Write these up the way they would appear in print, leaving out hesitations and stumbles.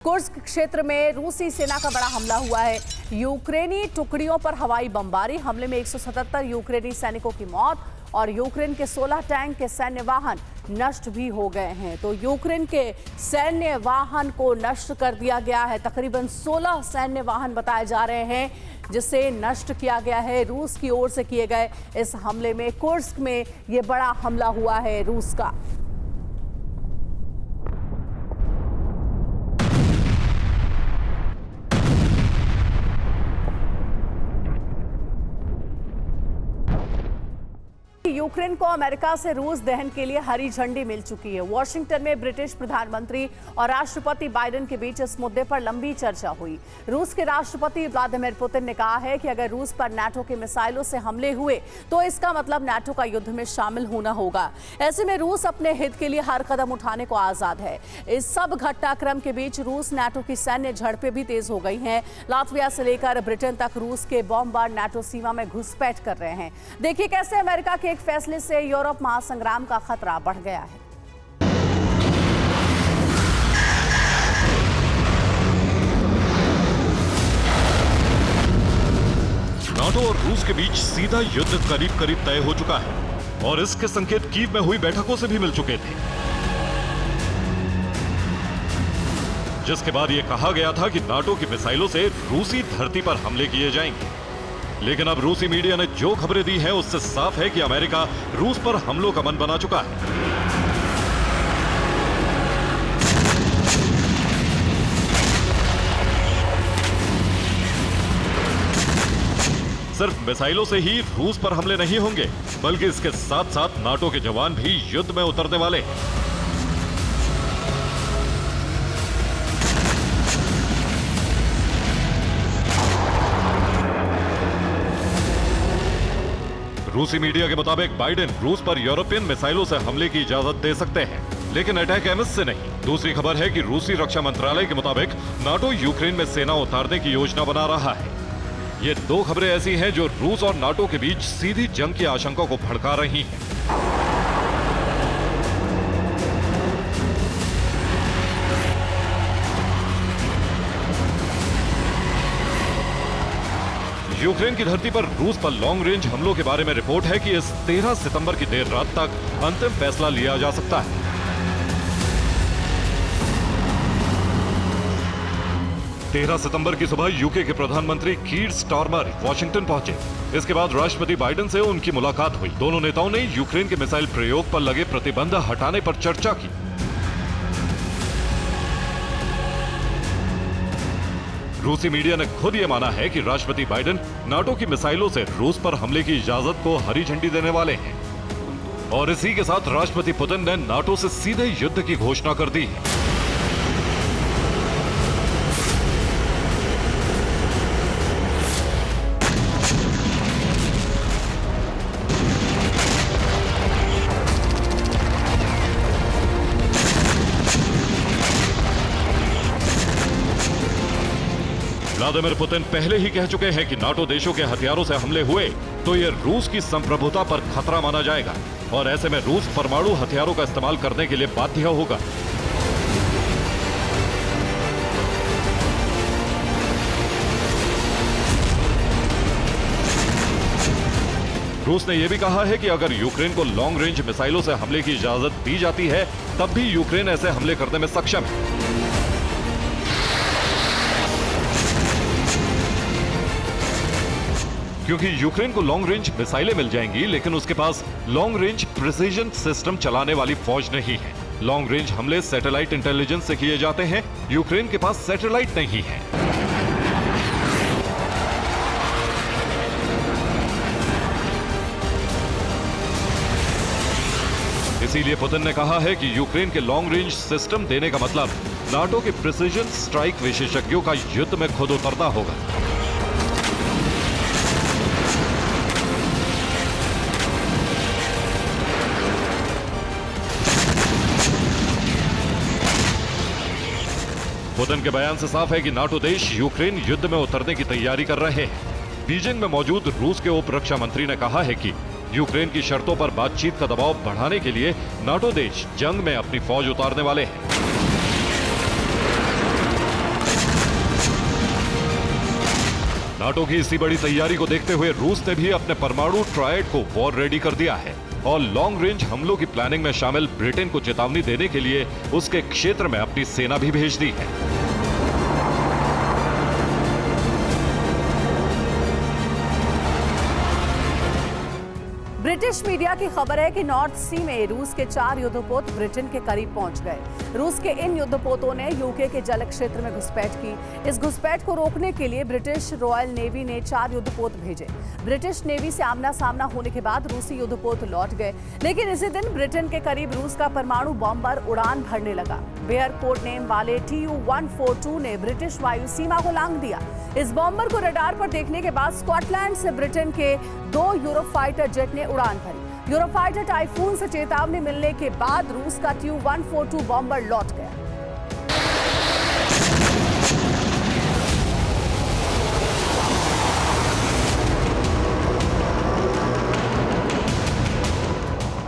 Kursk क्षेत्र में रूसी सेना का बड़ा हमला हुआ है। यूक्रेनी टुकड़ियों पर हवाई बमबारी, हमले में 177 यूक्रेनी सैनिकों की मौत और यूक्रेन के 16 टैंक के सैन्य वाहन नष्ट भी हो गए हैं। तो यूक्रेन के सैन्य वाहन को नष्ट कर दिया गया है। तकरीबन 16 सैन्य वाहन बताए जा रहे हैं जिसे नष्ट किया गया है रूस की ओर से किए गए इस हमले में। कुर्स्क में ये बड़ा हमला हुआ है रूस का। यूक्रेन को अमेरिका से रूस दहन के लिए हरी झंडी मिल चुकी है। वॉशिंगटन में ब्रिटिश प्रधानमंत्री और राष्ट्रपति बाइडेन के बीच इस मुद्दे पर लंबी चर्चा हुई। रूस के राष्ट्रपति व्लादिमीर पुतिन ने कहा है कि अगर रूस पर नाटो के मिसाइलों से हमले हुए तो इसका मतलब नाटो का युद्ध में शामिल होना होगा। ऐसे में रूस अपने हित के लिए हर कदम उठाने को आजाद है। इस सब घटनाक्रम के बीच रूस नाटो की सैन्य झड़पें भी तेज हो गई हैं। लातविया से लेकर ब्रिटेन तक रूस के बॉम्बार्ड नाटो सीमा में घुसपैठ कर रहे हैं। देखिए कैसे अमेरिका के फैसले से यूरोप महासंग्राम का खतरा बढ़ गया है। नाटो और रूस के बीच सीधा युद्ध करीब करीब तय हो चुका है और इसके संकेत कीव में हुई बैठकों से भी मिल चुके थे, जिसके बाद यह कहा गया था कि नाटो की मिसाइलों से रूसी धरती पर हमले किए जाएंगे। लेकिन अब रूसी मीडिया ने जो खबरें दी हैं उससे साफ है कि अमेरिका रूस पर हमलों का मन बना चुका है। सिर्फ मिसाइलों से ही रूस पर हमले नहीं होंगे, बल्कि इसके साथ साथ नाटो के जवान भी युद्ध में उतरने वाले हैं। रूसी मीडिया के मुताबिक बाइडेन रूस पर यूरोपियन मिसाइलों से हमले की इजाजत दे सकते हैं, लेकिन अटैक एम्स से नहीं। दूसरी खबर है कि रूसी रक्षा मंत्रालय के मुताबिक नाटो यूक्रेन में सेना उतारने की योजना बना रहा है। ये दो खबरें ऐसी हैं जो रूस और नाटो के बीच सीधी जंग की आशंका को भड़का रही हैं। यूक्रेन की धरती पर रूस पर लॉन्ग रेंज हमलों के बारे में रिपोर्ट है कि इस 13 सितंबर की देर रात तक अंतिम फैसला लिया जा सकता है। तेरह सितंबर की सुबह यूके के प्रधानमंत्री कीर स्टारमर वॉशिंगटन पहुंचे। इसके बाद राष्ट्रपति बाइडेन से उनकी मुलाकात हुई। दोनों नेताओं ने यूक्रेन के मिसाइल प्रयोग पर लगे प्रतिबंध हटाने पर चर्चा की। रूसी मीडिया ने खुद ये माना है कि राष्ट्रपति बाइडेन नाटो की मिसाइलों से रूस पर हमले की इजाजत को हरी झंडी देने वाले हैं और इसी के साथ राष्ट्रपति पुतिन ने नाटो से सीधे युद्ध की घोषणा कर दी है। व्लादिमीर पुतिन पहले ही कह चुके हैं कि नाटो देशों के हथियारों से हमले हुए तो ये रूस की संप्रभुता पर खतरा माना जाएगा और ऐसे में रूस परमाणु हथियारों का इस्तेमाल करने के लिए बाध्य होगा। रूस ने यह भी कहा है कि अगर यूक्रेन को लॉन्ग रेंज मिसाइलों से हमले की इजाजत दी जाती है तब भी यूक्रेन ऐसे हमले करने में सक्षम है। क्योंकि यूक्रेन को लॉन्ग रेंज मिसाइलें मिल जाएंगी, लेकिन उसके पास लॉन्ग रेंज प्रिसीजन सिस्टम चलाने वाली फौज नहीं है। लॉन्ग रेंज हमले सैटेलाइट इंटेलिजेंस से किए जाते हैं, यूक्रेन के पास सैटेलाइट नहीं है। इसीलिए पुतिन ने कहा है कि यूक्रेन के लॉन्ग रेंज सिस्टम देने का मतलब नाटो के प्रिसीजन स्ट्राइक विशेषज्ञों का युद्ध में खुद उतरना होगा। पुतिन के बयान से साफ है कि नाटो देश यूक्रेन युद्ध में उतरने की तैयारी कर रहे हैं। बीजिंग में मौजूद रूस के उप रक्षा मंत्री ने कहा है कि यूक्रेन की शर्तों पर बातचीत का दबाव बढ़ाने के लिए नाटो देश जंग में अपनी फौज उतारने वाले हैं। नाटो की इसी बड़ी तैयारी को देखते हुए रूस ने भी अपने परमाणु ट्रायड को वॉर रेडी कर दिया है और लॉन्ग रेंज हमलों की प्लानिंग में शामिल ब्रिटेन को चेतावनी देने के लिए उसके क्षेत्र में अपनी सेना भी भेज दी है। ब्रिटिश मीडिया की खबर है कि नॉर्थ सी में रूस के 4 युद्धपोत ब्रिटेन के करीब पहुंच गए। रूस के इन युद्धपोतों ने यूके के जल क्षेत्र में घुसपैठ की। इस घुसपैठ को रोकने के लिए ब्रिटिश रॉयल नेवी ने 4 युद्धपोत भेजे। ब्रिटिश नेवी से आमना सामना होने के बाद रूसी युद्धपोत लौट गए, लेकिन इसी दिन ब्रिटेन के करीब रूस का परमाणु बॉम्बर उड़ान भरने लगा। बेयर कोड नेम वाले TU-142 ने ब्रिटिश वायु सीमा को लांघ दिया। इस बॉम्बर को रडार पर देखने के बाद स्कॉटलैंड से ब्रिटेन के 2 यूरोफाइटर जेट ने उड़ान भरी। यूरोफाइटर टाइफून से चेतावनी मिलने के बाद रूस का TU-142 बॉम्बर लौट गया।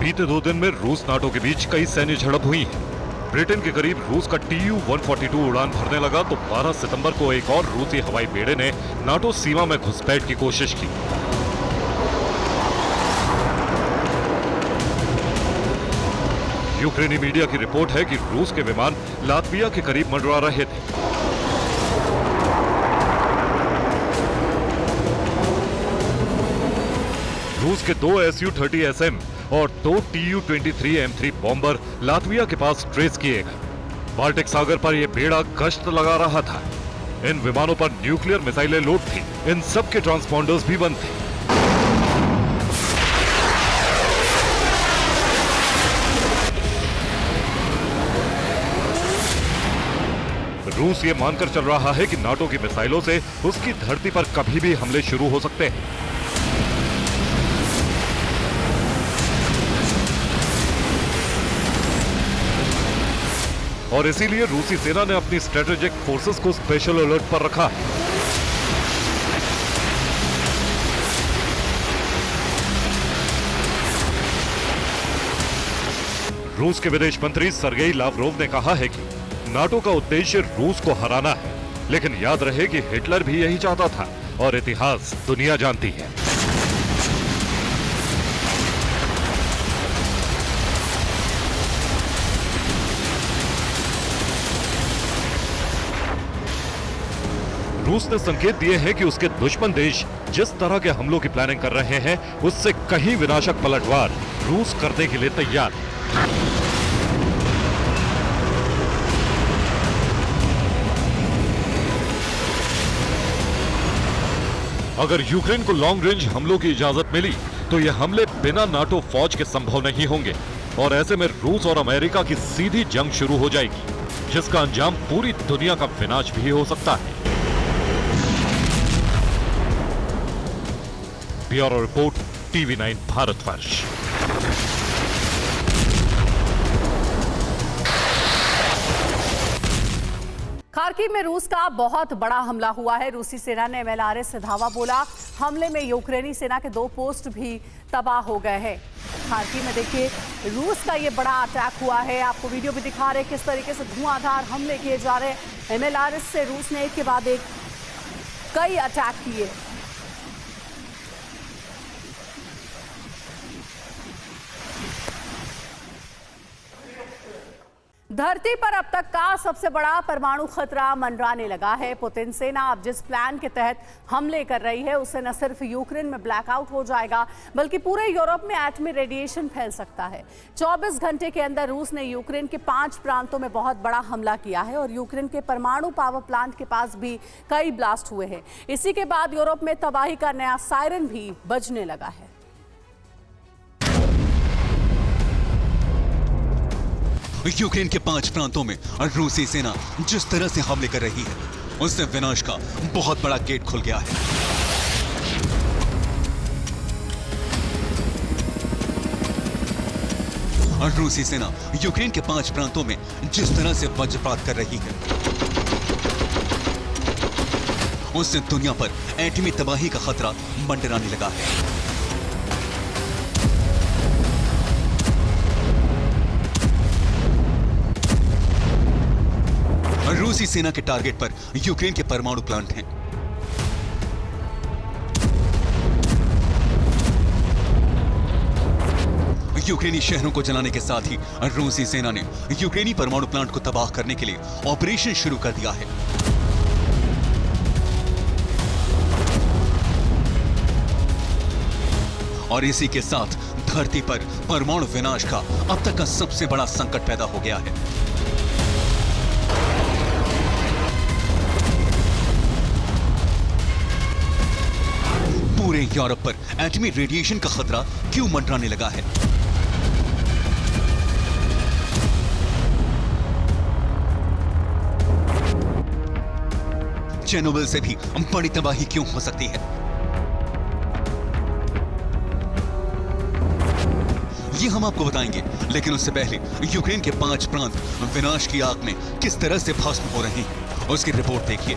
बीते 2 दिन में रूस नाटो के बीच कई सैन्य झड़प हुई है। ब्रिटेन के करीब रूस का TU-142 उड़ान भरने लगा तो 12 सितंबर को एक और रूसी हवाई बेड़े ने नाटो सीमा में घुसपैठ की कोशिश की। यूक्रेनी मीडिया की रिपोर्ट है कि रूस के विमान लातविया के करीब मंडरा रहे थे। रूस के 2 Su-30SM और 2 Tu-23M3 बॉम्बर लातविया के पास ट्रेस किए गए। बाल्टिक सागर पर यह बेड़ा गश्त लगा रहा था। इन विमानों पर न्यूक्लियर मिसाइलें लोड थी। इन सब के ट्रांसपॉन्डर्स भी बंद थे। रूस ये मानकर चल रहा है कि नाटो की मिसाइलों से उसकी धरती पर कभी भी हमले शुरू हो सकते हैं। और इसीलिए रूसी सेना ने अपनी स्ट्रेटेजिक फोर्सेस को स्पेशल अलर्ट पर रखा है। रूस के विदेश मंत्री सर्गेई लावरोव ने कहा है कि नाटो का उद्देश्य रूस को हराना है, लेकिन याद रहे कि हिटलर भी यही चाहता था और इतिहास दुनिया जानती है। रूस ने संकेत दिए हैं कि उसके दुश्मन देश जिस तरह के हमलों की प्लानिंग कर रहे हैं, उससे कहीं विनाशक पलटवार रूस करने के लिए तैयार है। अगर यूक्रेन को लॉन्ग रेंज हमलों की इजाजत मिली तो ये हमले बिना नाटो फौज के संभव नहीं होंगे और ऐसे में रूस और अमेरिका की सीधी जंग शुरू हो जाएगी, जिसका अंजाम पूरी दुनिया का विनाश भी हो सकता है। Bureau report, TV9 Bharatvarsh. Kharkiv में रूस का बहुत बड़ा हमला हुआ है। रूसी सेना ने MLRS से धावा बोला। हमले में यूक्रेनी सेना के 2 पोस्ट भी तबाह हो गए हैं। खार्किव में देखिए रूस का ये बड़ा अटैक हुआ है। आपको वीडियो भी दिखा रहे हैं किस तरीके से धुआंधार हमले किए जा रहे हैं। MLRS से रूस ने एक के बाद एक कई अटैक किए। धरती पर अब तक का सबसे बड़ा परमाणु खतरा मंडराने लगा है। पुतिन सेना अब जिस प्लान के तहत हमले कर रही है उससे न सिर्फ यूक्रेन में ब्लैकआउट हो जाएगा बल्कि पूरे यूरोप में एटमी रेडिएशन फैल सकता है। 24 घंटे के अंदर रूस ने यूक्रेन के 5 प्रांतों में बहुत बड़ा हमला किया है और यूक्रेन के परमाणु पावर प्लांट के पास भी कई ब्लास्ट हुए हैं। इसी के बाद यूरोप में तबाही का नया सायरन भी बजने लगा है। यूक्रेन के 5 प्रांतों में रूसी सेना जिस तरह से हमले कर रही है उससे विनाश का बहुत बड़ा गेट खुल गया है। और रूसी सेना यूक्रेन के 5 प्रांतों में जिस तरह से वज्रपात कर रही है उससे दुनिया पर एटमी तबाही का खतरा मंडराने लगा है। रूसी सेना के टारगेट पर यूक्रेन के परमाणु प्लांट हैं। यूक्रेनी शहरों को जलाने के साथ ही रूसी सेना ने यूक्रेनी परमाणु प्लांट को तबाह करने के लिए ऑपरेशन शुरू कर दिया है। और इसी के साथ धरती पर परमाणु विनाश का अब तक का सबसे बड़ा संकट पैदा हो गया है। पूरे यूरोप पर एटमी रेडिएशन का खतरा क्यों मंडराने लगा है? चेर्नोबिल से भी बड़ी तबाही क्यों हो सकती है? ये हम आपको बताएंगे, लेकिन उससे पहले यूक्रेन के 5 प्रांत विनाश की आग में किस तरह से भस्म हो रहे हैं, उसकी रिपोर्ट देखिए।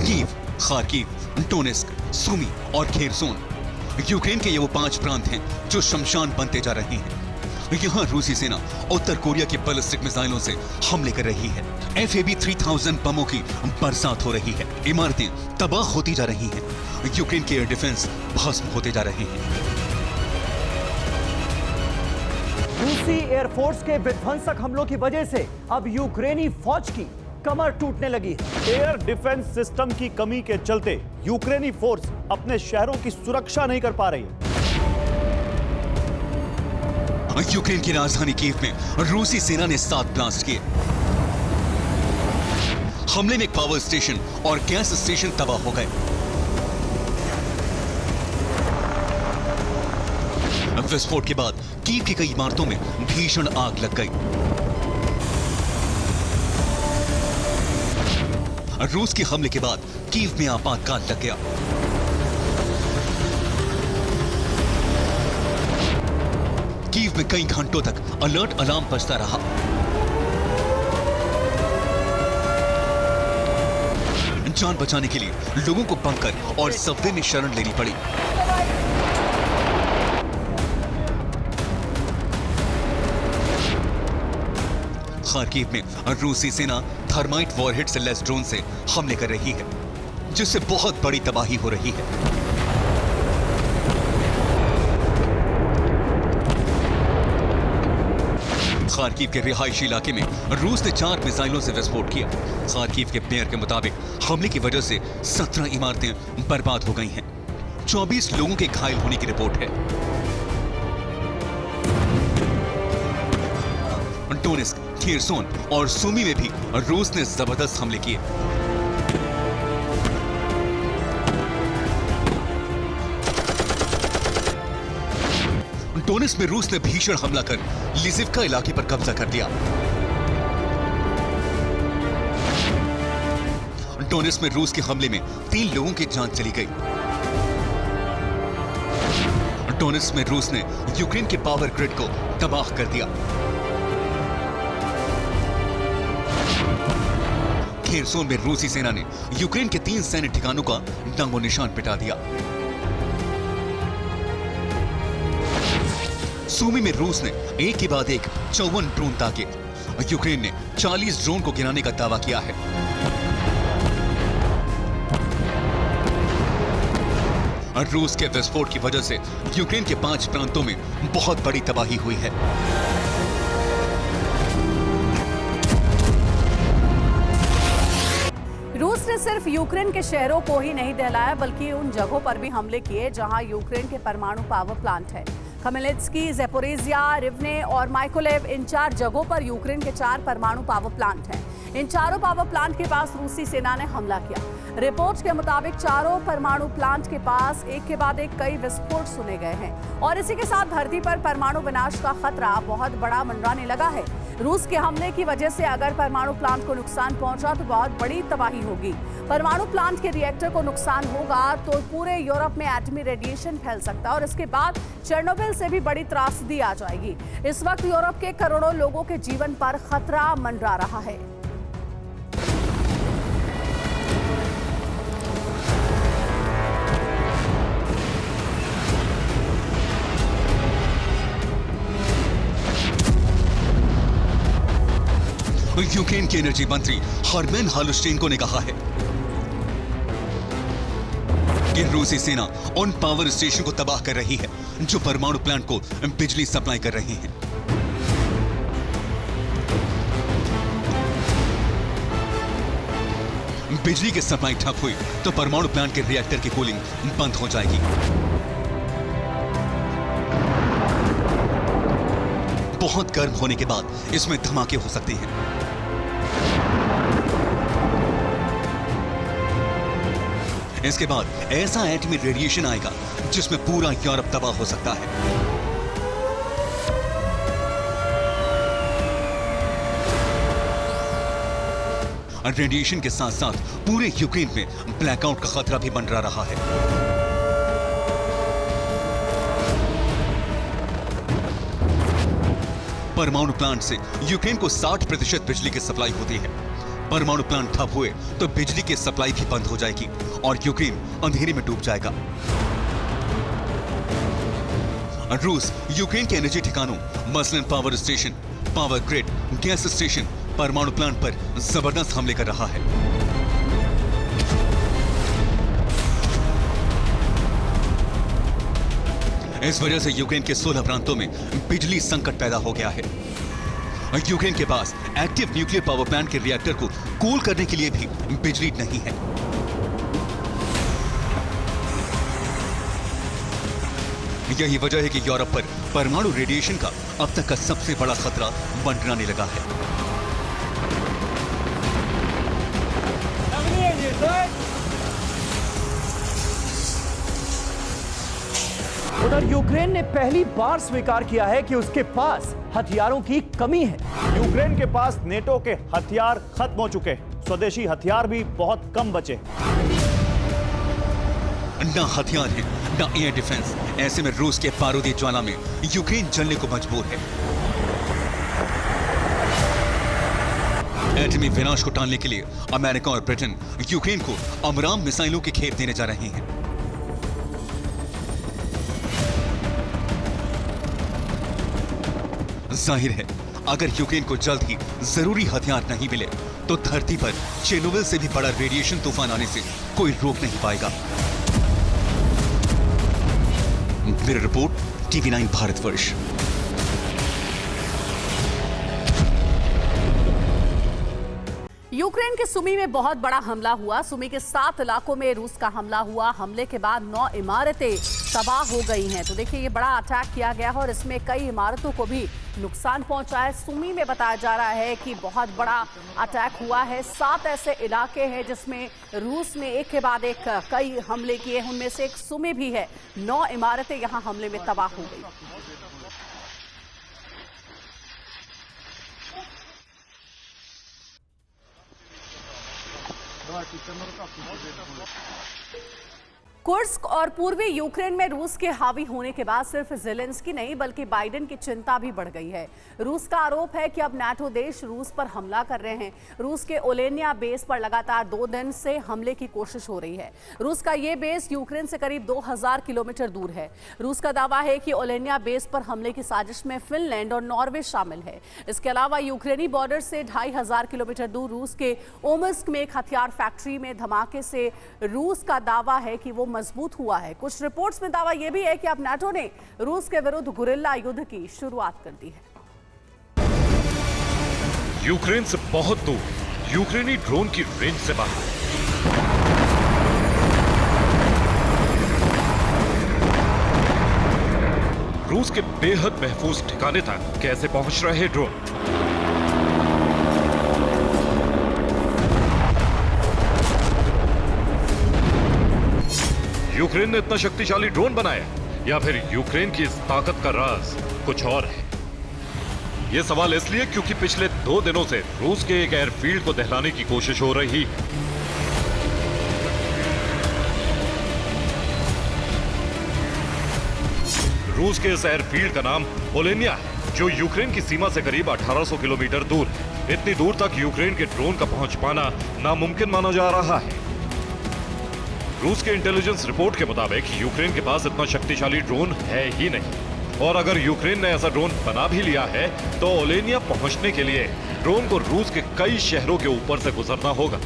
कीव, खार्किव, डोनेस्क, सुमी और खेरसोन यूक्रेन के ये वो 5 प्रांत हैं जो शमशान बनते जा रहे हैं। यहाँ रूसी सेना उत्तर कोरिया के बैलिस्टिक मिसाइलों से हमले कर रही है। FAB 3000 बमों की बरसात हो रही है। इमारतें तबाह होती जा रही हैं। यूक्रेन के एयर डिफेंस भस्म होते जा रहे हैं। रूसी एयरफोर्स के विध्वंसक हमलों की वजह से अब यूक्रेनी फौज की कमर टूटने लगी है। एयर डिफेंस सिस्टम की कमी के चलते यूक्रेनी फोर्स अपने शहरों की सुरक्षा नहीं कर पा रही है। यूक्रेन की राजधानी कीव में रूसी सेना ने 7 ब्लास्ट किए। हमले में एक पावर स्टेशन और गैस स्टेशन तबाह हो गए। विस्फोट के बाद कीव की कई इमारतों में भीषण आग लग गई। रूस के हमले के बाद कीव में आपातकाल लग गया। कीव में कई घंटों तक अलर्ट अलार्म बजता रहा। जान बचाने के लिए लोगों को बंकर और सबवे में शरण लेनी पड़ी। खार्किव में रूसी सेना थर्माइट वॉरहेड से लैस ड्रोन से हमले कर रही है, जिससे बहुत बड़ी तबाही हो रही है। खार्किव के रिहायशी इलाके में रूस ने 4 मिसाइलों से विस्फोट किया। खार्किव के मेयर के मुताबिक हमले की वजह से 17 इमारतें बर्बाद हो गई हैं। 24 लोगों के घायल होने की रिपोर्ट है। डोनेस्क, खेरसोन और सुमी में भी रूस ने जबरदस्त हमले किए। डोनेस्क में रूस ने भीषण हमला कर लिजिवका इलाके पर कब्जा कर लिया। डोनेस्क में रूस के हमले में 3 लोगों की जान चली गई। डोनेस्क में रूस ने यूक्रेन के पावर ग्रिड को तबाह कर दिया। खेरसोन में रूसी सेना ने यूक्रेन के 3 सैन्य ठिकानों का नामो निशान मिटा दिया। सुमी में रूस ने एक के बाद एक 54 ड्रोन दागे। यूक्रेन ने 40 ड्रोन को गिराने का दावा किया है। रूस के विस्फोट की वजह से यूक्रेन के 5 प्रांतों में बहुत बड़ी तबाही हुई है। रूस ने सिर्फ यूक्रेन के शहरों को ही नहीं दहलाया, बल्कि उन जगहों पर भी हमले किए जहां यूक्रेन के परमाणु पावर प्लांट है। खमेल्नित्स्की, ज़ेपोरिजिया, रिवने और माइकोलेव, इन 4 जगहों पर यूक्रेन के 4 परमाणु पावर प्लांट हैं। इन चारों पावर प्लांट के पास रूसी सेना ने हमला किया। रिपोर्ट्स के मुताबिक चारों परमाणु प्लांट के पास एक के बाद एक कई विस्फोट सुने गए हैं और इसी के साथ धरती पर परमाणु विनाश का खतरा बहुत बड़ा मंडराने लगा है। रूस के हमले की वजह से अगर परमाणु प्लांट को नुकसान पहुंचा तो बहुत बड़ी तबाही होगी। परमाणु प्लांट के रिएक्टर को नुकसान होगा तो पूरे यूरोप में एटमी रेडिएशन फैल सकता है और इसके बाद चेर्नोबिल से भी बड़ी त्रासदी आ जाएगी। इस वक्त यूरोप के करोड़ों लोगों के जीवन पर खतरा मंडरा रहा है। यूक्रेन के एनर्जी मंत्री हरमेन हालुश्चेंको ने कहा है, ये रूसी सेना उन पावर स्टेशन को तबाह कर रही है जो परमाणु प्लांट को बिजली सप्लाई कर रहे हैं। बिजली की सप्लाई ठप हुई तो परमाणु प्लांट के रिएक्टर की कूलिंग बंद हो जाएगी। बहुत गर्म होने के बाद इसमें धमाके हो सकते हैं। इसके बाद ऐसा एटमी रेडिएशन आएगा जिसमें पूरा यूरोप तबाह हो सकता है। रेडिएशन के साथ साथ पूरे यूक्रेन में ब्लैकआउट का खतरा भी मंडरा रहा है। परमाणु प्लांट से यूक्रेन को 60% बिजली की सप्लाई होती है। परमाणु प्लांट ठप हुए तो बिजली की सप्लाई भी बंद हो जाएगी और यूक्रेन अंधेरे में डूब जाएगा। रूस यूक्रेन के एनर्जी ठिकानों मसलन power station, power grid, gas station, परमाणु प्लांट पर जबरदस्त हमले कर रहा है। इस वजह से यूक्रेन के 16 प्रांतों में बिजली संकट पैदा हो गया है। यूक्रेन के पास एक्टिव न्यूक्लियर पावर प्लांट के रिएक्टर को कूल करने के लिए भी बिजली नहीं है। यही वजह है कि यूरोप पर परमाणु रेडिएशन का अब तक का सबसे बड़ा खतरा मंडराने लगा है। उधर यूक्रेन ने पहली बार स्वीकार किया है कि उसके पास हथियारों की कमी है। यूक्रेन के पास नेटो के हथियार खत्म हो चुके हैं। स्वदेशी हथियार भी बहुत कम बचे। ना हथियार है, ना एयर डिफेंस। ऐसे में रूस के बारूदी ज्वाला में यूक्रेन जलने को मजबूर है। एटमी विनाश को टालने के लिए अमेरिका और ब्रिटेन यूक्रेन को अमराम मिसाइलों की खेप देने जा रहे हैं। जाहिर है अगर यूक्रेन को जल्द ही जरूरी हथियार नहीं मिले तो धरती पर चेर्नोबिल से भी बड़ा रेडिएशन तूफान आने से कोई रोक नहीं पाएगा। Bureau report, TV9 Bharatvarsh. Ukraine के सुमी में बहुत बड़ा हमला हुआ। सुमी के 7 इलाकों में रूस का हमला हुआ। हमले के बाद 9 इमारतें तबाह हो गई हैं। तो देखिए ये बड़ा अटैक किया गया है और इसमें कई इमारतों को भी नुकसान पहुंचा है। सुमी में बताया जा रहा है कि बहुत बड़ा अटैक हुआ है। 7 ऐसे इलाके हैं जिसमें रूस ने एक के बाद एक कई हमले किए। उनमें से एक सुमी भी है। 9 इमारतें यहां हमले में तबाह हो गई। कुर्स्क और पूर्वी यूक्रेन में रूस के हावी होने के बाद सिर्फ ज़ेलेंस्की नहीं बल्कि बाइडेन की चिंता भी बढ़ गई है। रूस का आरोप है कि अब नाटो देश रूस पर हमला कर रहे हैं। रूस के ओलेनिया बेस पर लगातार 2 दिन से हमले की कोशिश हो रही है। रूस का ये बेस यूक्रेन से करीब 2000 किलोमीटर दूर है। रूस का दावा है कि ओलेनिया बेस पर हमले की साजिश में फिनलैंड और नॉर्वे शामिल है। इसके अलावा यूक्रेनी बॉर्डर से 2500 किलोमीटर दूर रूस के ओमस्क में एक हथियार फैक्ट्री में धमाके से रूस का दावा है कि वो मजबूत हुआ है। कुछ रिपोर्ट्स में दावा यह भी है कि अब नाटो ने रूस के विरुद्ध गुरिल्ला युद्ध की शुरुआत कर दी है। यूक्रेन से बहुत दूर, यूक्रेनी ड्रोन की रेंज से बाहर। रूस के बेहद महफूज ठिकाने तक कैसे पहुंच रहे ड्रोन? यूक्रेन ने इतना शक्तिशाली ड्रोन बनाया या फिर यूक्रेन की इस ताकत का राज कुछ और है? यह सवाल इसलिए क्योंकि पिछले 2 दिनों से रूस के एक एयरफील्ड को दहलाने की कोशिश हो रही है। रूस के इस एयरफील्ड का नाम ओलेनिया है, जो यूक्रेन की सीमा से करीब 1800 किलोमीटर दूर है। इतनी दूर तक यूक्रेन के ड्रोन का पहुंच पाना नामुमकिन माना जा रहा है। रूस के इंटेलिजेंस रिपोर्ट के मुताबिक यूक्रेन के पास इतना शक्तिशाली ड्रोन है ही नहीं, और अगर यूक्रेन ने ऐसा ड्रोन बना भी लिया है तो ओलेनिया पहुंचने के लिए ड्रोन को रूस के कई शहरों के ऊपर से गुजरना होगा।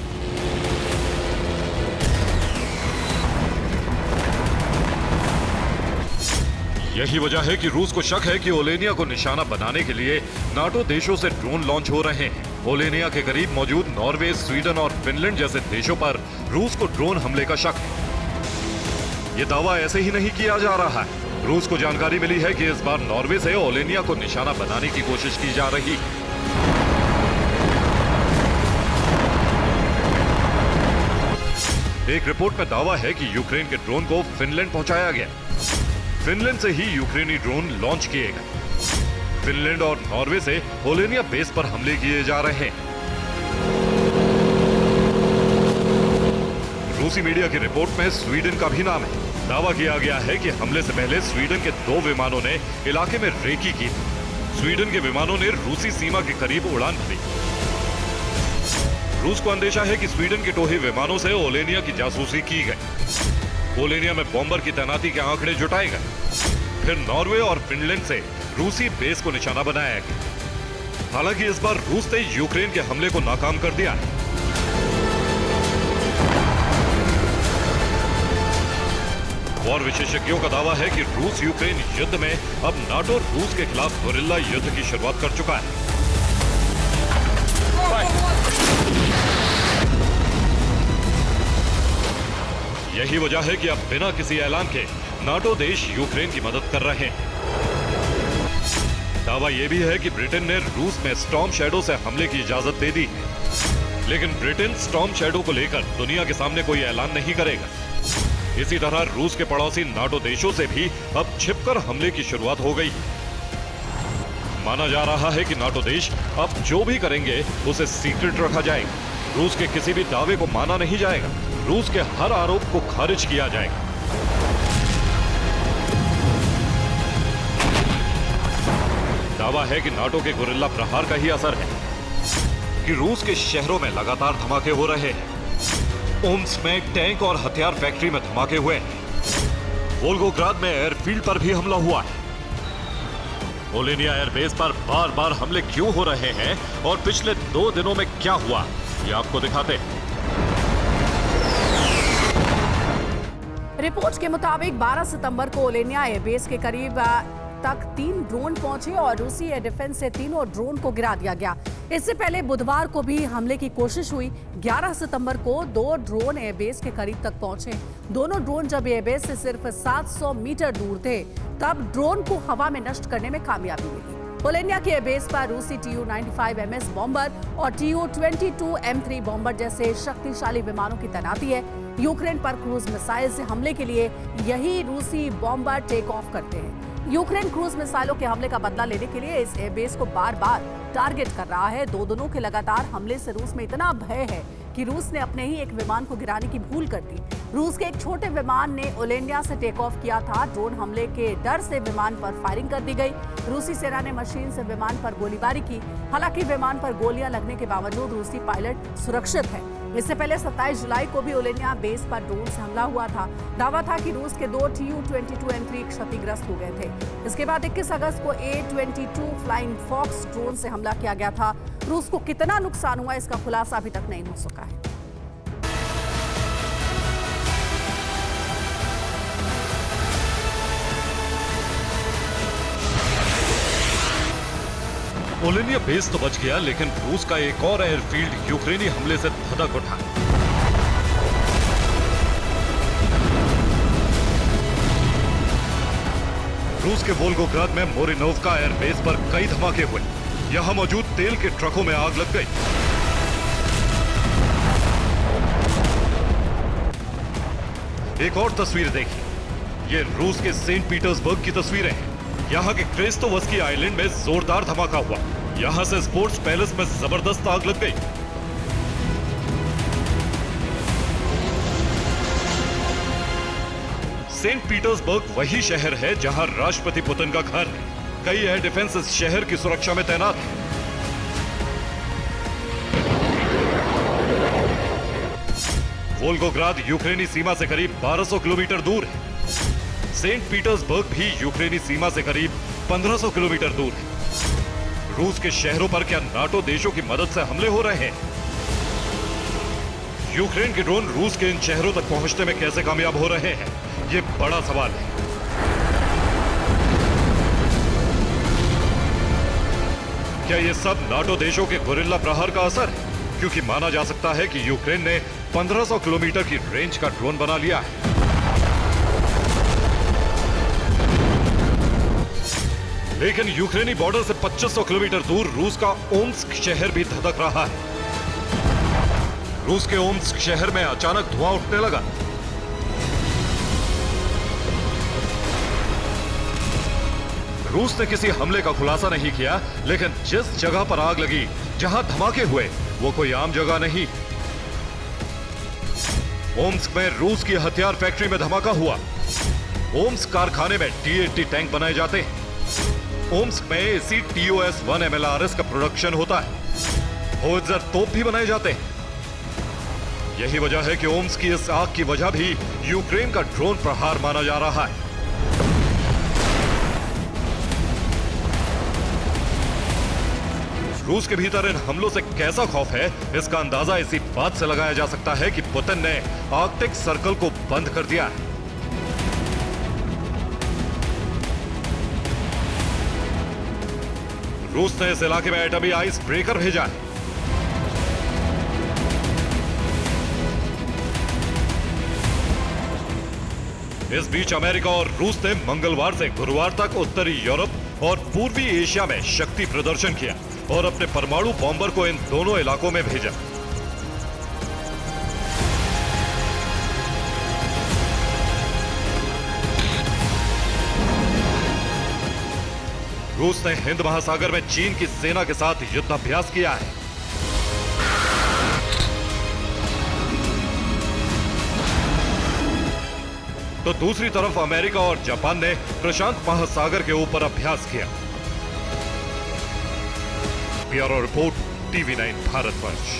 यही वजह है कि रूस को शक है कि ओलेनिया को निशाना बनाने के लिए नाटो देशों से ड्रोन लॉन्च हो रहे हैं। ओलेनिया के करीब मौजूद नॉर्वे, स्वीडन और फिनलैंड जैसे देशों पर रूस को ड्रोन हमले का शक है। ये दावा ऐसे ही नहीं किया जा रहा है। रूस को जानकारी मिली है कि इस बार नॉर्वे से ओलेनिया को निशाना बनाने की कोशिश की जा रही है। एक रिपोर्ट में दावा है कि यूक्रेन के ड्रोन को फिनलैंड पहुंचाया गया। फिनलैंड से ही यूक्रेनी ड्रोन लॉन्च किए गए। फिनलैंड और नॉर्वे से ओलेनिया बेस पर हमले किए जा रहे हैं। रूसी मीडिया की रिपोर्ट में स्वीडन का भी नाम है। दावा किया गया है कि हमले से पहले स्वीडन के 2 विमानों ने इलाके में रेकी की थी। स्वीडन के विमानों ने रूसी सीमा के करीब उड़ान भरी। रूस को अंदेशा है कि स्वीडन के टोही विमानों से ओलेनिया की जासूसी की गई। ओलेनिया में बॉम्बर की तैनाती के आंकड़े जुटाए गए। फिर नॉर्वे और फिनलैंड से रूसी बेस को निशाना बनाया गया। हालांकि इस बार रूस ने यूक्रेन के हमले को नाकाम कर दिया है। वॉर विशेषज्ञों का दावा है कि रूस यूक्रेन युद्ध में अब नाटो रूस के खिलाफ गुरिल्ला युद्ध की शुरुआत कर चुका है। यही वजह है कि अब बिना किसी ऐलान के नाटो देश यूक्रेन की मदद कर रहे हैं। दावा यह भी है कि ब्रिटेन ने रूस में स्टॉर्म शैडो से हमले की इजाजत दे दी है। लेकिन ब्रिटेन स्टॉर्म शैडो को लेकर दुनिया के सामने कोई ऐलान नहीं करेगा। इसी तरह रूस के पड़ोसी नाटो देशों से भी अब छिपकर हमले की शुरुआत हो गई। माना जा रहा है कि नाटो देश अब जो भी करेंगे उसे सीक्रेट रखा जाएगा। रूस के किसी भी दावे को माना नहीं जाएगा। रूस के हर आरोप को खारिज किया जाएगा। दावा है कि नाटो के गुरिल्ला प्रहार का ही असर है कि रूस के शहरों में लगातार धमाके हो रहे हैं। ओम्स्क में टैंक और हथियार फैक्ट्री में धमाके हुए हैं। वोल्गोग्राद में एयरफील्ड पर भी हमला हुआ है। ओलेनिया एयरबेस पर बार बार हमले क्यों हो रहे हैं और पिछले 2 दिनों में क्या हुआ, ये आपको दिखाते हैं। रिपोर्ट्स के मुताबिक 12 सितंबर को ओलेनिया एयरबेस के करीब तक 3 ड्रोन पहुंचे और रूसी एयर डिफेंस से तीनों ड्रोन को गिरा दिया गया। इससे पहले बुधवार को भी हमले की कोशिश हुई। 11 सितंबर को 2 ड्रोन एयरबेस के करीब तक पहुंचे। दोनों ड्रोन जब एयरबेस से सिर्फ 700 मीटर दूर थे तब ड्रोन को हवा में नष्ट करने में कामयाबी मिली। ओलेनिया के एयरबेस पर रूसी Tu-95MS बॉम्बर और Tu-22M3 बॉम्बर जैसे शक्तिशाली विमानों की तैनाती है। यूक्रेन पर क्रूज मिसाइल से हमले के लिए यही रूसी बॉम्बर टेक ऑफ करते हैं। यूक्रेन क्रूज मिसाइलों के हमले का बदला लेने के लिए इस एयरबेस को बार बार टारगेट कर रहा है। 2 दिनों के लगातार हमले से रूस में इतना भय है कि रूस ने अपने ही एक विमान को गिराने की भूल कर दी। रूस के एक छोटे विमान ने ओलेनिया से टेक ऑफ किया था। ड्रोन हमले के डर से विमान पर फायरिंग कर दी गई। रूसी सेना ने मशीन से विमान पर गोलीबारी की। हालांकि विमान पर गोलियां लगने के बावजूद रूसी पायलट सुरक्षित है। इससे पहले 27 जुलाई को भी ओलेनिया बेस पर ड्रोन से हमला हुआ था। दावा था कि रूस के 2 Tu-22M3 क्षतिग्रस्त हो गए थे। इसके बाद 21 अगस्त को A-22 फ्लाइंग फॉक्स ड्रोन से हमला किया गया था। रूस को कितना नुकसान हुआ इसका खुलासा अभी तक नहीं हो सका है। ओलेनिया बेस तो बच गया, लेकिन रूस का एक और एयरफील्ड यूक्रेनी हमले से धधक उठा। रूस के वोल्गोग्राद में मोरिनोव्का एयरबेस पर कई धमाके हुए। यहां मौजूद तेल के ट्रकों में आग लग गई। एक और तस्वीर देखिए। ये रूस के सेंट पीटर्सबर्ग की तस्वीरें हैं। यहाँ के क्रेस्तोवस्की आइलैंड में जोरदार धमाका हुआ। यहाँ से स्पोर्ट्स पैलेस में जबरदस्त आग लग गई। सेंट पीटर्सबर्ग वही शहर है जहाँ राष्ट्रपति पुतिन का घर है। कई एयर डिफेंस इस शहर की सुरक्षा में तैनात है। वोल्गोग्राद यूक्रेनी सीमा से करीब 1200 किलोमीटर दूर है। सेंट पीटर्सबर्ग भी यूक्रेनी सीमा से करीब 1500 किलोमीटर दूर है। रूस के शहरों पर क्या नाटो देशों की मदद से हमले हो रहे हैं? यूक्रेन के ड्रोन रूस के इन शहरों तक पहुंचने में कैसे कामयाब हो रहे हैं? ये बड़ा सवाल है। क्या ये सब नाटो देशों के गुरिल्ला प्रहार का असर है? क्योंकि माना जा सकता है कि यूक्रेन ने 1500 किलोमीटर की रेंज का ड्रोन बना लिया है। लेकिन यूक्रेनी बॉर्डर से 2500 किलोमीटर दूर रूस का ओम्स्क शहर भी धधक रहा है। रूस के ओम्स्क शहर में अचानक धुआं उठने लगा। रूस ने किसी हमले का खुलासा नहीं किया, लेकिन जिस जगह पर आग लगी, जहां धमाके हुए, वो कोई आम जगह नहीं। ओम्स्क में रूस की हथियार फैक्ट्री में धमाका हुआ। ओम्स्क कारखाने में T-80 टैंक बनाए जाते हैं। ओम्स्क में इसी TOS-1 MLRS का प्रोडक्शन होता है। होवित्जर तोप भी बनाए जाते हैं। यही वजह है कि ओम्स्क की इस आग की वजह भी यूक्रेन का ड्रोन प्रहार माना जा रहा है। रूस के भीतर इन हमलों से कैसा खौफ है, इसका अंदाजा इसी बात से लगाया जा सकता है कि पुतिन ने आर्कटिक सर्कल को बंद कर दिया है। रूस ने इस इलाके में एटमी आइस ब्रेकर भेजा है। इस बीच अमेरिका और रूस ने मंगलवार से गुरुवार तक उत्तरी यूरोप और पूर्वी एशिया में शक्ति प्रदर्शन किया और अपने परमाणु बॉम्बर को इन दोनों इलाकों में भेजा। रूस ने हिंद महासागर में चीन की सेना के साथ युद्धाभ्यास किया है। तो दूसरी तरफ अमेरिका और जापान ने प्रशांत महासागर के ऊपर अभ्यास किया। Bureau report, TV9 Bharatvarsh.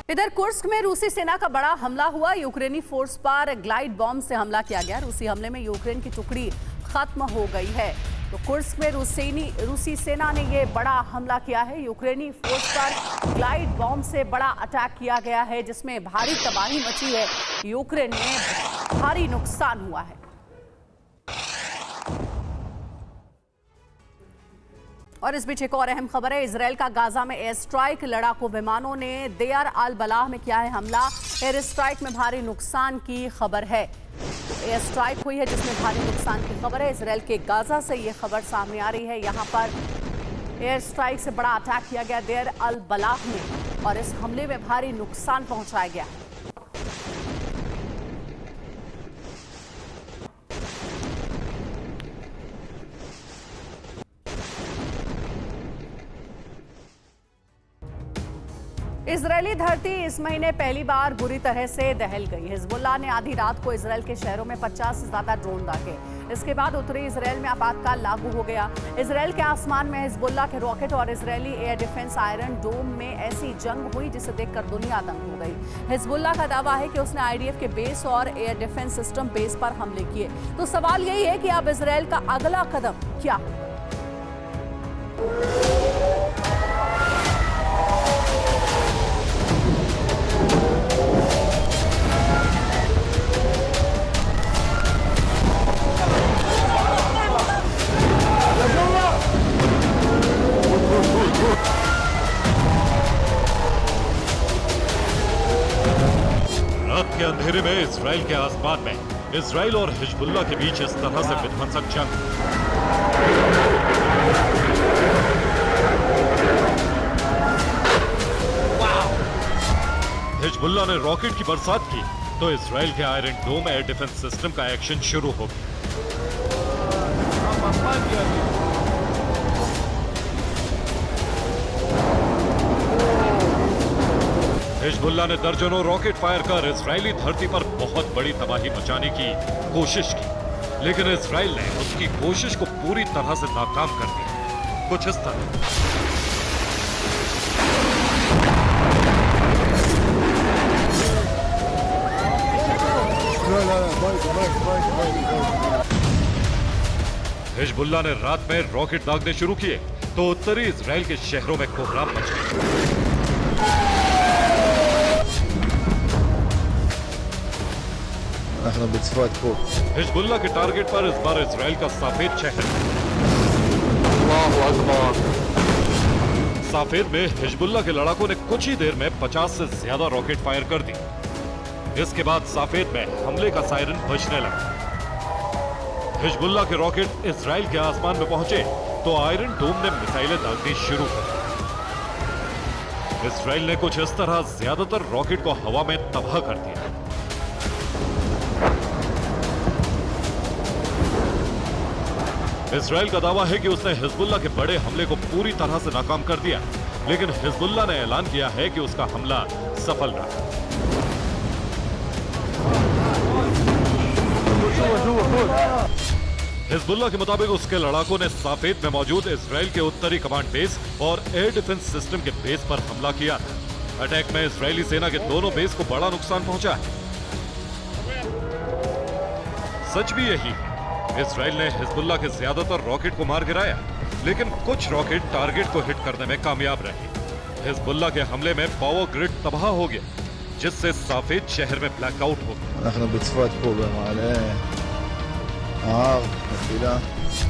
इधर कुर्स्क में रूसी सेना का बड़ा हमला हुआ। यूक्रेनी फोर्स पर ग्लाइड बॉम्ब से हमला किया गया। रूसी हमले में यूक्रेन की टुकड़ी खत्म हो गई है। तो कुर्स्क में रूसी सेना ने यह बड़ा हमला किया है। यूक्रेनी फोर्स पर ग्लाइड बॉम्ब से बड़ा अटैक किया गया है, जिसमें भारी तबाही मची है। यूक्रेन में भारी नुकसान हुआ है। और इस बीच एक और अहम खबर है। इजराइल का गाजा में एयर स्ट्राइक। लड़ाकू विमानों ने देयर अल बलाह में किया है हमला। एयर स्ट्राइक में भारी नुकसान की खबर है। एयर स्ट्राइक हुई है जिसमें भारी नुकसान की खबर है। इजराइल के गाजा से ये खबर सामने आ रही है। यहाँ पर एयर स्ट्राइक से बड़ा अटैक किया गया देयर अल बलाह में, और इस हमले में भारी नुकसान पहुंचाया गया। इजरायली धरती इस महीने पहली बार बुरी तरह से दहल गई। हिजबुल्लाह ने आधी रात को इजरायल के शहरों में 50 से ज्यादा ड्रोन दागे। इसके बाद उत्तरी इजरायल में आपातकाल लागू हो गया। इजरायल के आसमान में हिजबुल्लाह के रॉकेट और इजरायली एयर डिफेंस आयरन डोम में ऐसी जंग हुई जिसे देखकर दुनिया दंग हो गई। हिजबुल्लाह का दावा है कि उसने IDF के बेस और एयर डिफेंस सिस्टम बेस पर हमले किए। तो सवाल यही है कि अब इजरायल का अगला कदम क्या? रात के अंधेरे में इजराइल के आसमान में इजराइल और हिजबुल्लाह के बीच इस तरह से विध्वंसक जंग। हिजबुल्लाह ने रॉकेट की बरसात की तो इजराइल के आयरन डोम एयर डिफेंस सिस्टम का एक्शन शुरू हो गया। हिजबुल्लाह ने दर्जनों रॉकेट फायर कर इजरायली धरती पर बहुत बड़ी तबाही मचाने की कोशिश की, लेकिन इजराइल ने उसकी कोशिश को पूरी तरह से नाकाम कर दिया। कुछ इस तरह। हिजबुल्लाह ने रात में रॉकेट दागने शुरू किए तो उत्तरी इजराइल के शहरों में कोहराम मच गया। हिजबुल्लाह के टारगेट पर इस बार इजराइल का सफेद शहर। अल्लाहु अकबर। साफेद में हिजबुल्लाह के लड़ाकों ने कुछ ही देर में 50 से ज्यादा रॉकेट फायर कर दी। इसके बाद साफेद में हमले का सायरन बजने लगा। हिजबुल्लाह के रॉकेट इजराइल के आसमान में पहुंचे तो आयरन डोम ने मिसाइलें दागनी शुरू कर दी। इजराइल ने कुछ इस तरह ज्यादातर रॉकेट को हवा में तबाह कर दिया। इजराइल का दावा है कि उसने हिजबुल्लाह के बड़े हमले को पूरी तरह से नाकाम कर दिया, लेकिन हिजबुल्लाह ने ऐलान किया है कि उसका हमला सफल रहा। हिजबुल्लाह के मुताबिक उसके लड़ाकों ने साफेद में मौजूद इजराइल के उत्तरी कमांड बेस और एयर डिफेंस सिस्टम के बेस पर हमला किया था। अटैक में इजरायली सेना के दोनों बेस को बड़ा नुकसान पहुंचा है। सच भी यही है, इजराइल ने हिजबुल्लाह के ज्यादातर रॉकेट को मार गिराया, लेकिन कुछ रॉकेट टारगेट को हिट करने में कामयाब रहे। हिजबुल्लाह के हमले में पावर ग्रिड तबाह हो गया, जिससे साफेद शहर में ब्लैकआउट हो गया।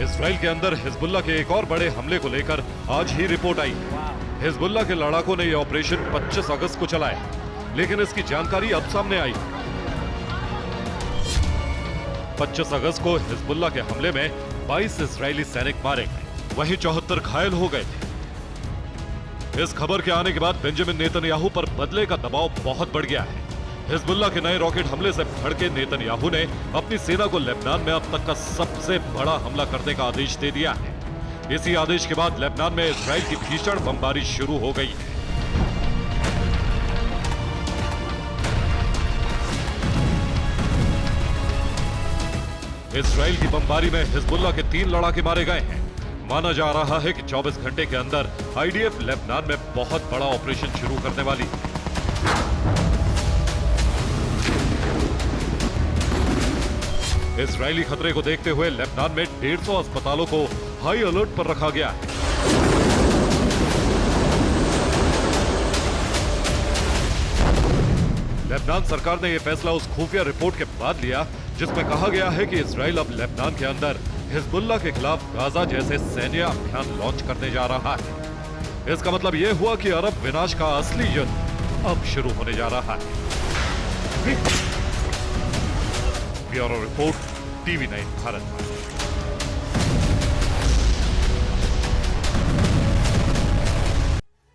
इजराइल के अंदर हिजबुल्लाह के एक और बड़े हमले को लेकर आज ही रिपोर्ट आई। हिजबुल्लाह के लड़ाकों ने यह ऑपरेशन 25 अगस्त को चलाया, लेकिन इसकी जानकारी अब सामने आई। 25 अगस्त को हिजबुल्लाह के हमले में 22 इजरायली सैनिक मारे गए, वहीं 74 घायल हो गए थे। इस खबर के आने के बाद बेंजामिन नेतन्याहू पर बदले का दबाव बहुत बढ़ गया है। हिजबुल्लाह के नए रॉकेट हमले से भड़के नेतन्याहू ने अपनी सेना को लेबनान में अब तक का सबसे बड़ा हमला करने का आदेश दे दिया है। इसी आदेश के बाद लेबनान में इजराइल की भीषण बमबारी शुरू हो गई है। इजराइल की बमबारी में हिजबुल्लाह के 3 लड़ाके मारे गए हैं। माना जा रहा है कि 24 घंटे के अंदर आईडीएफ लेबनान में बहुत बड़ा ऑपरेशन शुरू करने वाली है। इजरायली खतरे को देखते हुए लेबनान में 150 अस्पतालों को हाई अलर्ट पर रखा गया है। लेबनान सरकार ने यह फैसला उस खुफिया रिपोर्ट के बाद लिया जिसमें कहा गया है कि इजराइल अब लेबनान के अंदर हिजबुल्लाह के खिलाफ गाजा जैसे सैन्य अभियान लॉन्च करने जा रहा है। इसका मतलब यह हुआ कि अरब विनाश का असली युद्ध अब शुरू होने जा रहा है। Bureau report, TV9 Bharat.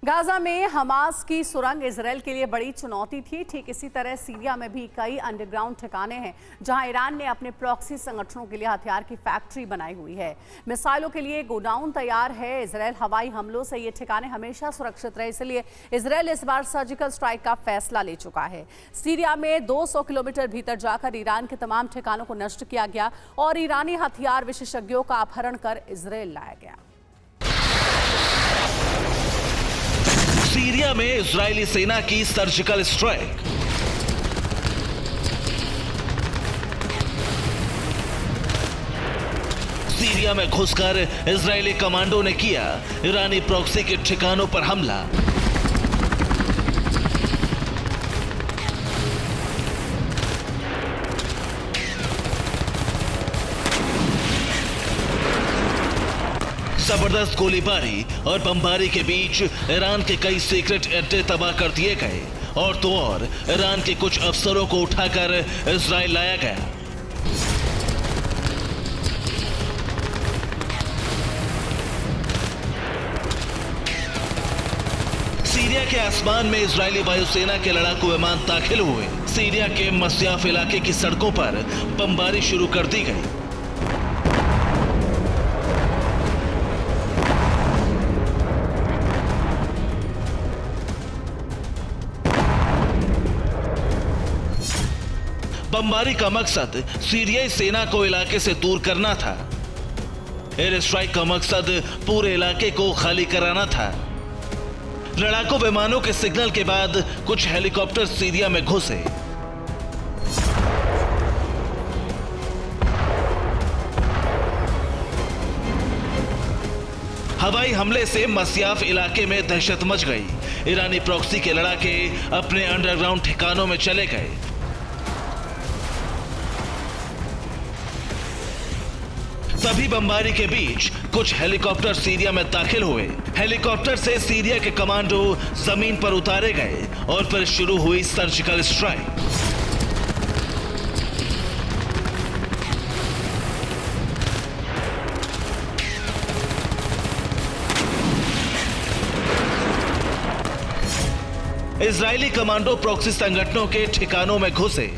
Gaza में हमास की सुरंग इजराइल के लिए बड़ी चुनौती थी। ठीक इसी तरह सीरिया में भी कई अंडरग्राउंड ठिकाने हैं जहां ईरान ने अपने प्रॉक्सी संगठनों के लिए हथियार की फैक्ट्री बनाई हुई है। मिसाइलों के लिए गोडाउन तैयार है। इजराइल हवाई हमलों से ये ठिकाने हमेशा सुरक्षित रहे, इसलिए इजराइल इस बार सर्जिकल स्ट्राइक का फैसला ले चुका है। सीरिया में 200 किलोमीटर भीतर जाकर ईरान के तमाम ठिकानों को नष्ट किया गया और ईरानी हथियार विशेषज्ञों का अपहरण कर इजराइल लाया गया। सीरिया में इजरायली सेना की सर्जिकल स्ट्राइक। सीरिया में घुसकर इजरायली कमांडो ने किया ईरानी प्रॉक्सी के ठिकानों पर हमला। जबरदस्त गोलीबारी और बमबारी के बीच ईरान के कई सीक्रेट अड्डे तबाह कर दिए गए और तो और ईरान के कुछ अफसरों को उठाकर इजराइल लाया गया। सीरिया के आसमान में इजरायली वायुसेना के लड़ाकू विमान दाखिल हुए। सीरिया के मस्याफ इलाके की सड़कों पर बमबारी शुरू कर दी गई। बमबारी का मकसद सीरियाई सेना को इलाके से दूर करना था। एयर स्ट्राइक का मकसद पूरे इलाके को खाली कराना था। लड़ाकू विमानों के सिग्नल के बाद कुछ हेलीकॉप्टर सीरिया में घुसे। हवाई हमले से मस्याफ इलाके में दहशत मच गई। ईरानी प्रॉक्सी के लड़ाके अपने अंडरग्राउंड ठिकानों में चले गए। तभी बमबारी के बीच कुछ हेलीकॉप्टर सीरिया में दाखिल हुए। हेलीकॉप्टर से सीरिया के कमांडो जमीन पर उतारे गए और फिर शुरू हुई surgical strike. Israeli commando proxy संगठनों के ठिकानों में घुसे।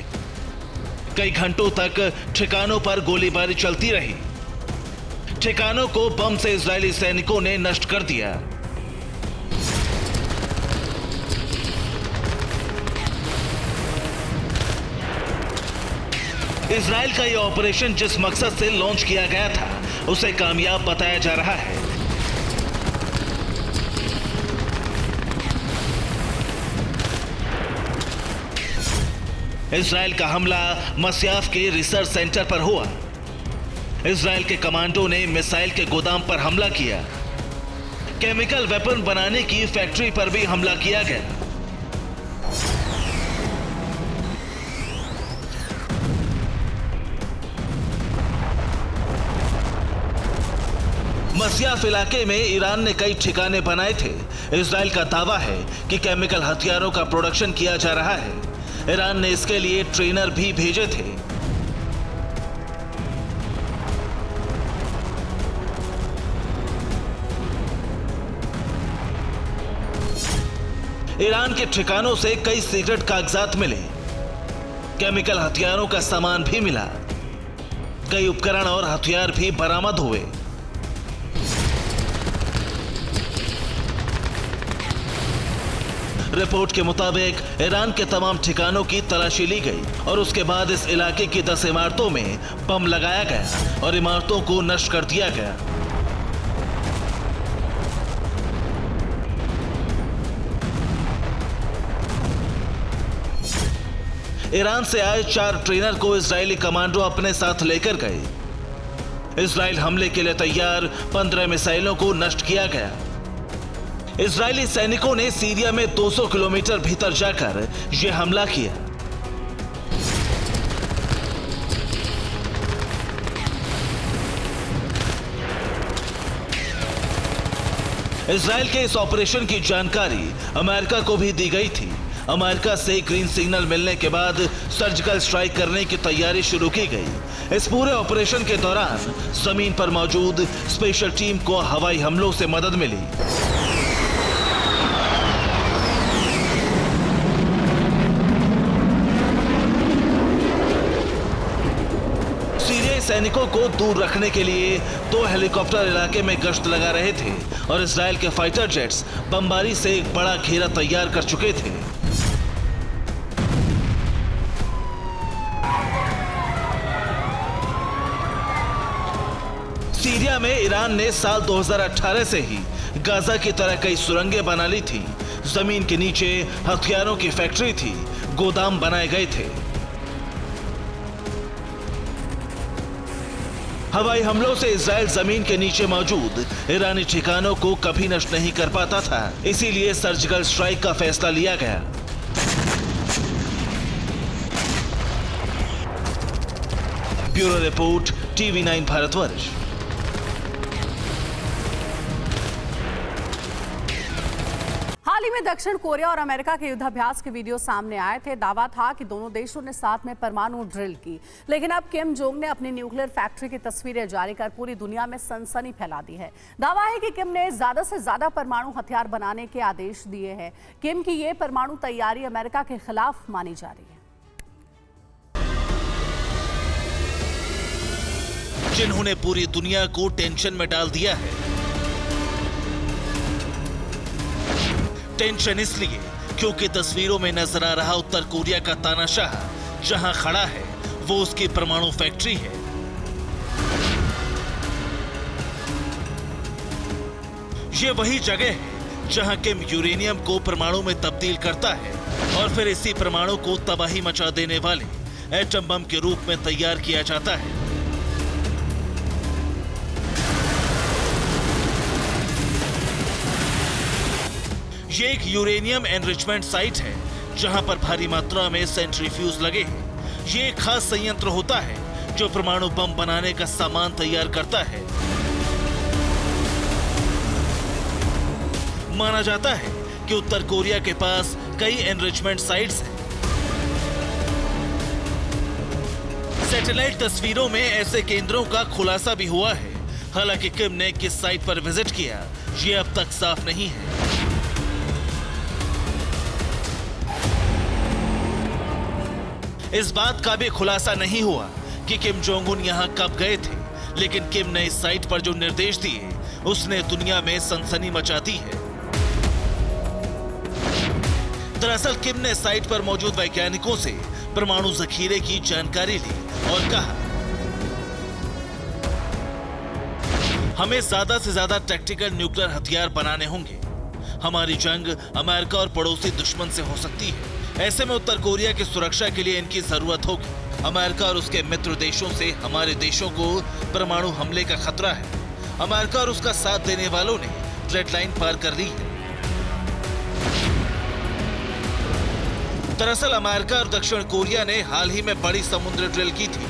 कई घंटों तक ठिकानों पर गोलीबारी चलती रही। ठिकानों को बम से इजरायली सैनिकों ने नष्ट कर दिया। इजरायल का यह ऑपरेशन जिस मकसद से लॉन्च किया गया था उसे कामयाब बताया जा रहा है। इजरायल का हमला मस्याफ के रिसर्च सेंटर पर हुआ। इजरायल के कमांडो ने मिसाइल के गोदाम पर हमला किया। केमिकल वेपन बनाने की फैक्ट्री पर भी हमला किया गया। मस्याफ इलाके में ईरान ने कई ठिकाने बनाए थे। इजरायल का दावा है कि केमिकल हथियारों का प्रोडक्शन किया जा रहा है। ईरान ने इसके लिए ट्रेनर भी भेजे थे। ईरान के ठिकानों से कई सीक्रेट कागजात मिले। केमिकल हथियारों का सामान भी मिला। कई उपकरण और हथियार भी बरामद हुए। रिपोर्ट के मुताबिक ईरान के तमाम ठिकानों की तलाशी ली गई और उसके बाद इस इलाके की 10 इमारतों में बम लगाया गया और इमारतों को नष्ट कर दिया गया। ईरान से आए 4 ट्रेनर को इजरायली कमांडो अपने साथ लेकर गए। इजरायल हमले के लिए तैयार 15 मिसाइलों को नष्ट किया गया। इजरायली सैनिकों ने सीरिया में 200 किलोमीटर भीतर जाकर यह हमला किया। इजरायल के इस ऑपरेशन की जानकारी अमेरिका को भी दी गई थी। अमेरिका से ग्रीन सिग्नल मिलने के बाद सर्जिकल स्ट्राइक करने की तैयारी शुरू की गई। इस पूरे ऑपरेशन के दौरान जमीन पर मौजूद स्पेशल टीम को हवाई हमलों से मदद मिली। सैनिकों को दूर रखने के लिए 2 हेलीकॉप्टर इलाके में गश्त लगा रहे थे और इजरायल के फाइटर जेट्स बमबारी से एक बड़ा घेरा तैयार कर चुके थे। सीरिया में ईरान ने साल 2018 से ही गाजा की तरह कई सुरंगें बना ली थी। जमीन के नीचे हथियारों की फैक्ट्री थी, गोदाम बनाए गए थे। हवाई हमलों से इजरायल जमीन के नीचे मौजूद ईरानी ठिकानों को कभी नष्ट नहीं कर पाता था। इसीलिए सर्जिकल स्ट्राइक का फैसला लिया गया। Bureau report, TV9 Bharatvarsh. हाल ही में दक्षिण कोरिया और अमेरिका के युद्धाभ्यास के वीडियो सामने आए थे। दावा था कि दोनों देशों ने साथ में परमाणु ड्रिल की, लेकिन अब किम जोंग ने अपनी न्यूक्लियर फैक्ट्री की तस्वीरें जारी कर पूरी दुनिया में सनसनी फैला दी है। दावा है कि किम ने ज्यादा से ज्यादा परमाणु हथियार बनाने के आदेश दिए हैं। किम की ये परमाणु तैयारी अमेरिका के खिलाफ मानी जा रही है। जिन्होंने पूरी दुनिया को टेंशन में डाल दिया है। टेंशन इसलिए क्योंकि तस्वीरों में नजर आ रहा उत्तर कोरिया का तानाशाह जहां खड़ा है वो उसकी परमाणु फैक्ट्री है। ये वही जगह है जहां किम यूरेनियम को परमाणु में तब्दील करता है और फिर इसी परमाणु को तबाही मचा देने वाले एटम बम के रूप में तैयार किया जाता है। ये एक यूरेनियम एनरिचमेंट साइट है जहां पर भारी मात्रा में सेंट्रीफ्यूज लगे हैं। ये एक खास संयंत्र होता है जो परमाणु बम बनाने का सामान तैयार करता है। माना जाता है कि उत्तर कोरिया के पास कई एनरिचमेंट साइट्स हैं। सैटेलाइट तस्वीरों में ऐसे केंद्रों का खुलासा भी हुआ है। हालांकि किम ने किस साइट पर विजिट किया, ये अब तक साफ नहीं है। इस बात का भी खुलासा नहीं हुआ कि किम जोंग उन यहां कब गए थे, लेकिन किम ने इस साइट पर जो निर्देश दिए उसने दुनिया में सनसनी मचा दी है। दरअसल किम ने साइट पर मौजूद वैज्ञानिकों से परमाणु जखीरे की जानकारी ली और कहा, हमें ज्यादा से ज्यादा टैक्टिकल न्यूक्लियर हथियार बनाने होंगे। हमारी जंग अमेरिका और पड़ोसी दुश्मन से हो सकती है। ऐसे में उत्तर कोरिया की सुरक्षा के लिए इनकी जरूरत होगी। अमेरिका और उसके मित्र देशों से हमारे देशों को परमाणु हमले का खतरा है। अमेरिका और उसका साथ देने वालों ने रेड लाइन पार कर ली है। दरअसल अमेरिका और दक्षिण कोरिया ने हाल ही में बड़ी समुद्री ड्रिल की थी।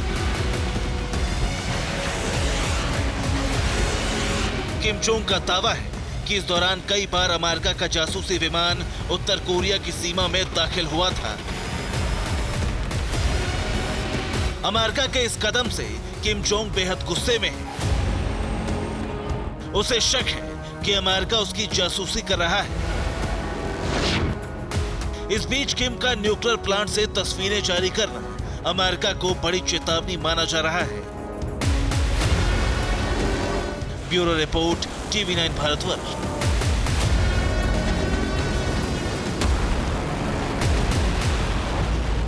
किम जोंग का दावा है कि इस दौरान कई बार अमेरिका का जासूसी विमान उत्तर कोरिया की सीमा में दाखिल हुआ था। अमेरिका के इस कदम से किम जोंग बेहद गुस्से में है। उसे शक है कि अमेरिका उसकी जासूसी कर रहा है। इस बीच किम का न्यूक्लियर प्लांट से तस्वीरें जारी करना अमेरिका को बड़ी चेतावनी माना जा रहा है। Bureau report, TV9 Bharatvarsh.